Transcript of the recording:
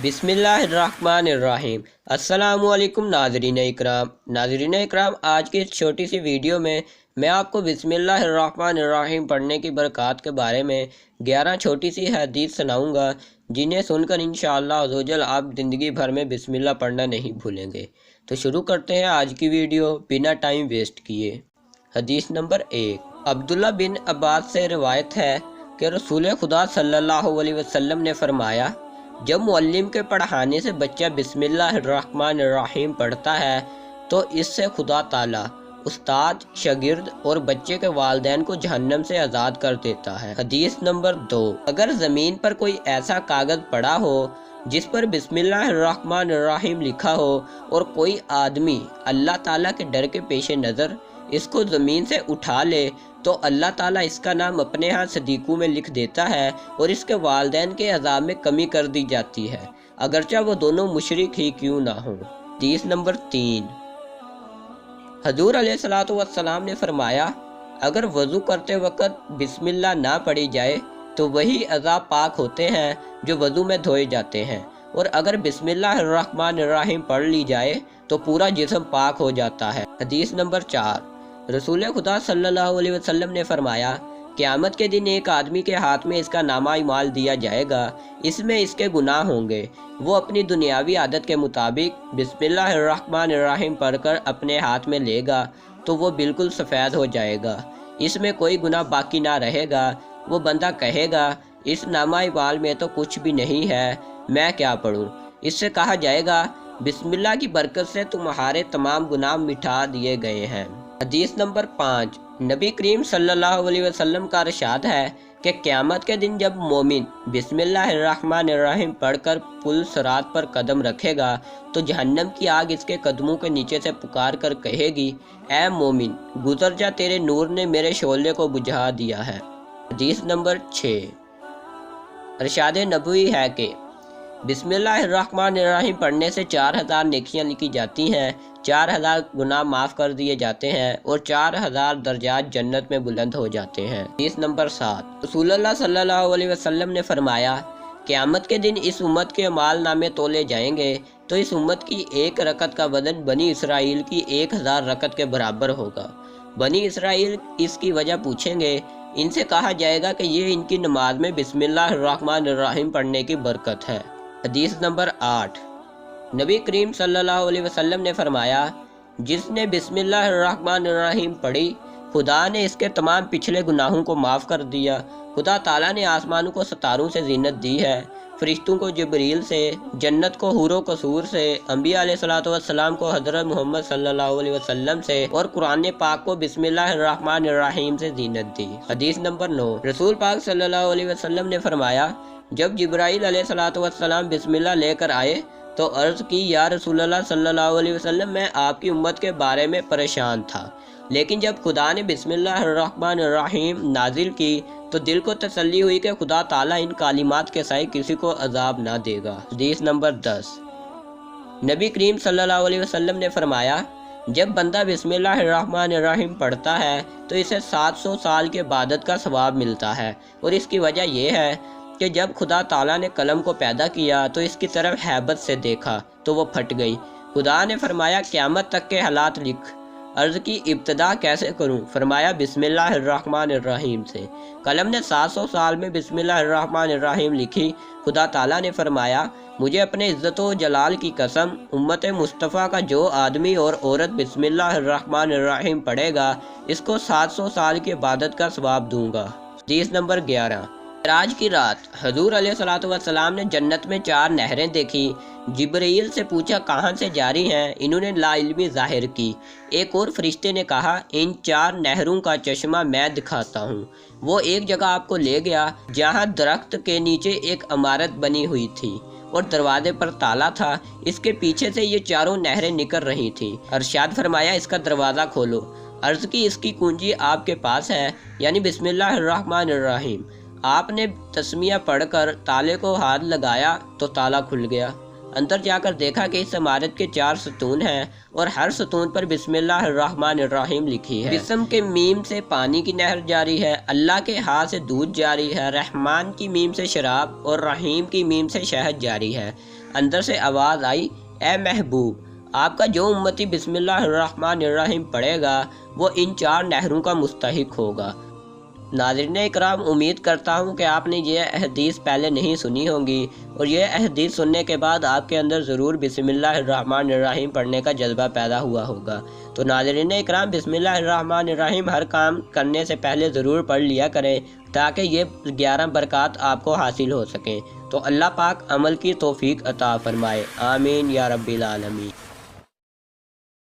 बिस्मिल्लाहिर्रहमानिर्रहीम। अस्सलामुअलैकुम नाज़रीन इकराम, आज की इस छोटी सी वीडियो में मैं आपको बिस्मिल्लाहिर्रहमानिर्रहीम पढ़ने की बरक़ात के बारे में 11 छोटी सी हदीस सुनाऊंगा, जिन्हें सुनकर इंशाअल्लाह अज़्ज़वजल आप ज़िंदगी भर में बिस्मिल्लाह पढ़ना नहीं भूलेंगे। तो शुरू करते हैं आज की वीडियो बिना टाइम वेस्ट किए। हदीस नंबर 1। अब्दुल्ला बिन अब्बास से रिवायत है कि रसूल खुदा सल्लल्लाहु अलैहि वसल्लम ने फरमाया, जब मुअल्लिम के पढ़ाने से बच्चा बिस्मिल्लाहिर्रहमानिर्रहीम पढ़ता है तो इससे खुदा ताला उस्ताद, शागिर्द और बच्चे के वालिदैन को जहन्नम से आज़ाद कर देता है। हदीस नंबर 2। अगर ज़मीन पर कोई ऐसा कागज़ पड़ा हो जिस पर बिस्मिल्लाहिर्रहमानिर्रहीम लिखा हो और कोई आदमी अल्लाह ताला के डर के पेश नज़र इसको ज़मीन से उठा ले तो अल्लाह ताला इसका नाम अपने यहाँ सदीक़ों में लिख देता है और इसके वालिदैन के अज़ाब में कमी कर दी जाती है, अगरचे वो दोनों मुशरिक ही क्यों ना हो। हदीस नंबर 3। हजूर अलैहिस्सलातु वस्सलाम ने फरमाया, अगर वज़ू करते वक़्त बिस्मिल्लाह ना पढ़ी जाए तो वही अज़ाब पाक होते हैं जो वज़ू में धोए जाते हैं, और अगर बिस्मिल्लाहिर्रहमानिर्रहीम पढ़ ली जाए तो पूरा जिस्म पाक हो जाता है। हदीस नंबर 4। रसूल खुदा सल्लल्लाहु अलैहि वसल्लम ने फरमाया, क़यामत के दिन एक आदमी के हाथ में इसका नामा इमाल दिया जाएगा, इसमें इसके गुनाह होंगे। वो अपनी दुनियावी आदत के मुताबिक बिस्मिल्लाहिर्रहमानिर्रहीम पढ़कर अपने हाथ में लेगा तो वो बिल्कुल सफ़ेद हो जाएगा, इसमें कोई गुनाह बाकी ना रहेगा। वो बंदा कहेगा, इस नामा इमाल में तो कुछ भी नहीं है, मैं क्या पढ़ूँ। इससे कहा जाएगा, बिस्मिल्लाह की बरकत से तुम्हारे तमाम गुनाह मिटा दिए गए हैं। हदीस नंबर 5। नबी करीम सल्लल्लाहु अलैहि वसल्लम का इरशाद है कि क़यामत के दिन जब मोमिन बिस्मिल्लाहिर्रहमानिर्रहीम पढ़कर पुल सिरात पर कदम रखेगा तो जहन्नम की आग इसके कदमों के नीचे से पुकार कर कहेगी, ऐ मोमिन गुजर जा, तेरे नूर ने मेरे शोले को बुझा दिया है। हदीस नंबर 6। इरशाद नबवी है कि बिस्मिल्लाहिर्रहमानिर्रहीम पढ़ने से 4000 नेकियां लिखी जाती हैं, 4000 गुनाह माफ़ कर दिए जाते हैं और 4000 दर्जात जन्नत में बुलंद हो जाते हैं। हदीस नंबर 7। रसूलुल्लाह सल्लल्लाहु अलैहि वसल्लम ने फरमाया, क़यामत के दिन इस उम्मत के अमाल नामे तोले जाएंगे तो इस उम्मत की एक रकत का वजन बनी इसराइल की 1000 रकत के बराबर होगा। बनी इसराइल इसकी वजह पूछेंगे, इनसे कहा जाएगा कि ये इनकी नमाज में बिस्मिल्लाहिर्रहमानिर्रहीम पढ़ने की बरकत है। हदीस नंबर 8। नबी करीम सल्लल्लाहु अलैहि वसल्लम ने फरमाया, जिसने बिस्मिल्लाहिर्रहमानिर्रहीम पढ़ी खुदा ने इसके तमाम पिछले गुनाहों को माफ़ कर दिया। खुदा ताला ने आसमानों को सितारों से ज़ीनत दी है, फरिश्तों को जिब्रील से, जन्नत को हूरो कसूर से, अंबिया अलैहिस्सलातु वस्सलाम को हज़रत मोहम्मद सल्लल्लाहु अलैहि वसल्लम से और कुरान पाक को बिस्मिल्लाहिर्रहमानिर्रहीम से ज़ीनत दी। हदीस नंबर 9। रसूल पाक सल्लल्लाहु अलैहि वसल्लम ने फरमाया, जब जिब्राइल अलैहिस्सलातु वस्सलाम बिस्मिल्लाह लेकर आए तो अर्ज़ की, या रसूलल्लाह सल्लल्लाहु अलैहि वसल्लम, मैं आपकी उम्मत के बारे में परेशान था, लेकिन जब खुदा ने बिस्मिल्लाहिर्रहमानिर्रहीम नाजिल की तो दिल को तसल्ली हुई कि खुदा ताला इन कालिमात के साए किसी को अजाब ना देगा। हदीस नंबर 10। नबी करीम सल्लल्लाहु अलैहि वसल्लम ने फरमाया, जब बंदा बिस्मिल्लाहिर्रहमानिर्रहीम पढ़ता है तो इसे 700 साल के इबादत का सवाब मिलता है, और इसकी वजह यह है कि जब खुदा ताला ने कलम को पैदा किया तो इसकी तरफ हैबत से देखा तो वो फट गई। खुदा ने फरमाया, क़यामत तक के हालात लिख। अर्ज़ की, इब्तिदा कैसे करूं? फरमाया, बिस्मिल्लाहिर्रहमानिर्रहीम से। कलम ने 700 साल में बिस्मिल्लाहिर्रहमानिर्रहीम लिखी। खुदा ताला ने फरमाया, मुझे अपने इज़्ज़त व जलाल की कसम, उम्मत मुस्तफ़ा का जो आदमी और औरत बिस्मिल्लाहिर्रहमानिर्रहीम पढ़ेगा इसको 700 साल की इबादत का सवाब दूंगा। हदीस नंबर 11। राज की रात हजूर अलैहिस्सलातु वस्सलाम ने जन्नत में 4 नहरें देखी। जिब्रील से पूछा, कहाँ से जारी हैं? इन्होंने लाइल्मी ज़ाहिर की। एक और फरिश्ते ने कहा, इन 4 नहरों का चश्मा मैं दिखाता हूँ। वो एक जगह आपको ले गया जहाँ दरख्त के नीचे एक इमारत बनी हुई थी और दरवाजे पर ताला था। इसके पीछे से ये 4 नहरें निकल रही थीं। अरशाद फरमाया, इसका दरवाज़ा खोलो। अर्ज़ की, इसकी कुंजी आपके पास है, यानी बिस्मिल्लाहिर्रहमानिर्रहीम। आपने तस्मिया पढ़कर ताले को हाथ लगाया तो ताला खुल गया। اندر جا کر دیکھا کہ اس عمارت کے 4 ستون ہیں اور ہر ستون پر بسم اللہ الرحمن الرحیم لکھی ہے۔ بسم کے میم سے پانی کی نہر جاری ہے، اللہ کے ہاں سے دودھ جاری ہے، رحمان کی میم سے شراب اور رحیم کی میم سے شہد جاری ہے۔ اندر سے آواز آئی، اے محبوب، آپ کا جو امتی بسم اللہ الرحمن الرحیم پڑھے گا وہ ان 4 نہروں کا مستحق ہوگا۔ ناظرین اکرام، امید کرتا ہوں کہ آپ نے یہ احادیث پہلے نہیں سنی ہوں گی اور یہ احادیث سننے کے بعد آپ کے اندر ضرور بسم اللہ الرحمن الرحیم پڑھنے کا جذبہ پیدا ہوا ہوگا۔ تو ناظرین اکرام، بسم اللہ الرحمن الرحیم ہر کام کرنے سے پہلے ضرور پڑھ لیا کریں تاکہ یہ 11 برکات آپ کو حاصل ہو سکیں۔ تو اللہ پاک عمل کی توفیق عطا فرمائے، آمین یا رب العالمین۔